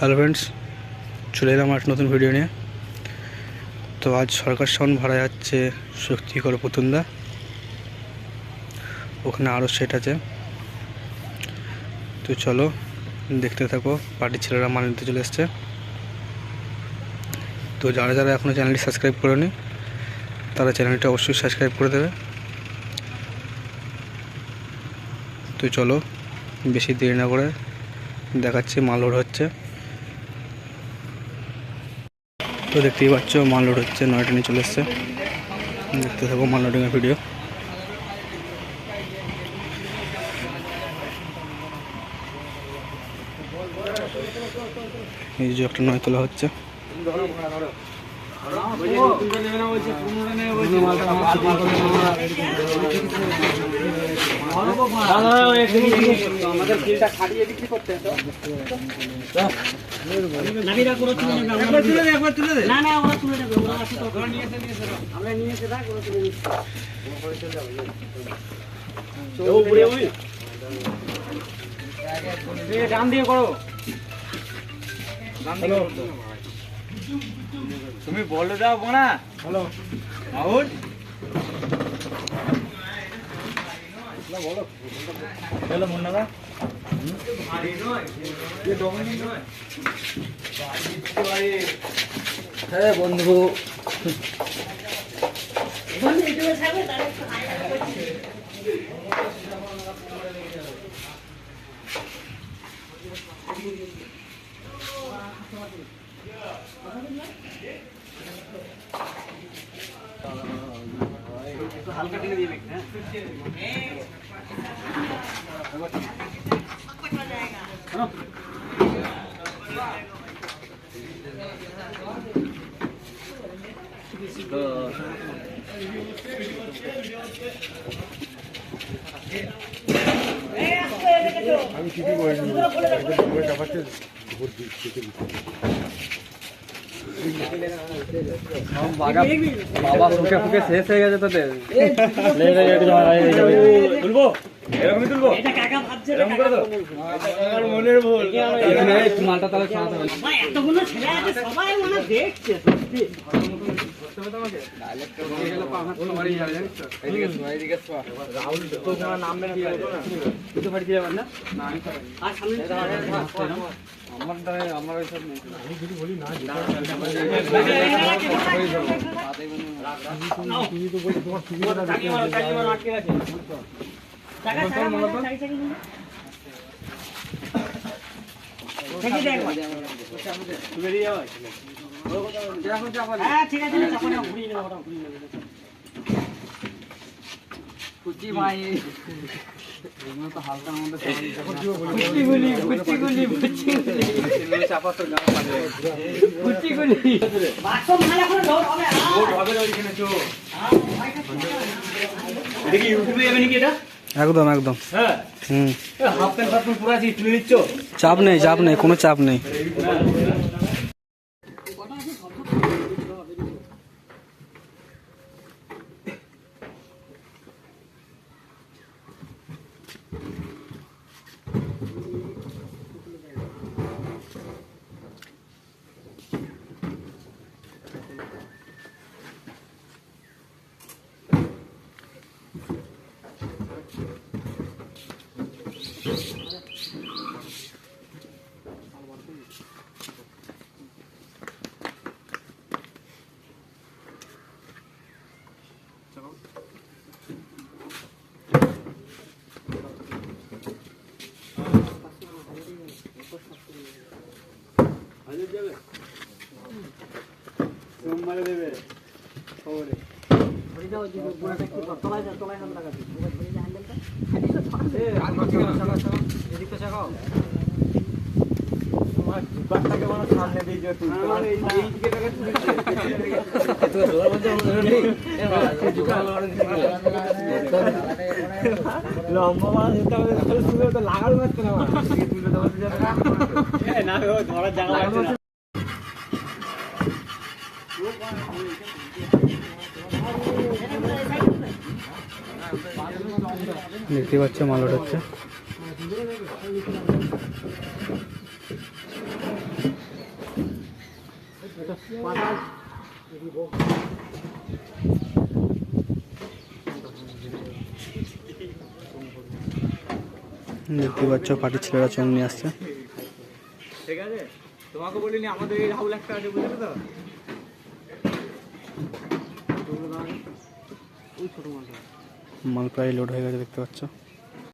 Hello friends, চলে এলাম একটা নতুন ভিডিও নিয়ে। তো আজ সরকার সাউন্ড ভাড়া যাচ্ছে শক্তিগড় পুতুন্দা, ওখানে আরও সেট আছে। তো চলো দেখতে থাকো, পার্টির ছেলেরা মাল নিতে চলে এসছে। তো যারা যারা এখনও চ্যানেলটি সাবস্ক্রাইব করেনি তারা চ্যানেলটা অবশ্যই সাবস্ক্রাইব করে দেবে। তো চলো বেশি দেরি না করে দেখাচ্ছি মাল লোড হচ্ছে। তো দেখতেই পাচ্ছ মাল লোড হচ্ছে, নয়টা নিয়ে চলে এসছে। দেখতে থাকো মাল লোডিংয়ের ভিডিও। এই যে একটা নয় তোলা হচ্ছে। ডান দিয়ে করো, তুমি বলে দাও বোনা। হ্যালো মাহুল, বলো মুন্না দা। হ্যাঁ বন্ধু, হালকা টেনে দিয়ে দেখি। আমি কিছু বলিনি, বাবা ফুকে ফুকে শেষ হয়ে গেছে তোদের। তুলবো এরকমই তুলবো, এটা কাকা ভাবছে এরকম করে দাও। আমার মনের ভুল, এই মালটা তাহলে ছাড়াতে হবে। ভাই এতগুলো ছেলে আছে, সবাই মনে দেখছে সত্যি। করতে হবে তোমাকে ডাইরেক্ট হয়ে গেল, পাওনা কোন বাড়ি যাবে জানিস তো? এইদিকে শোয়া রাহুল তো তোমার নাম মেনে দিয়ে দেবো না, তুই তো বাড়ি যাবে না। না আমি তো আর সামনে আমার দ্বারা আমার ওইসব নেই। আমি যদি বলি না তুমি তো বলি তোমার সুবিধাটা দেখে আটকে রাখে টাকা ছাড়া মনে তো চাই চাই বলে দেখি দেখ তুমি বেরিয়ে যাও। হ্যাঁ ঠিক আছে, চাপা না, ঘুরিয়ে নেবো, ওটা ঘুরিয়ে নেবো। কুচি ভাই এগুলো তো হালকার মধ্যে কুচিগুলি কুচিগুলি কুচিগুলি চাপা তো গাছ পাবে কুচিগুলি বাক্স মাল এখন লোড হবে। লোড হবে না ওইখানে চো। এটা কি ইউটিউবে যাবে নাকি এটা? একদম একদম। হ্যাঁ হাফ প্যান্ট পুরো আছে, তুলে নিচ্ছ? চাপ নেই, কোনো চাপ নেই। সোমবারে দেবে খবরে সামনে দিয়ে লম্বা মানুষ লাগানো যাচ্ছে না, ধরার জায়গা। দেখতে পাচ্ছ মাল লোড হচ্ছে। দেখতে পাচ্ছ পার্টির ছেলেরা চং নিয়ে আসছে। ঠিক আছে, তোমাকে বলিনি আমাদের এই রাহুল একটা আছে, বুঝলে তো? মাল প্রায় লোড হয়ে গেছে দেখতে পাচ্ছ।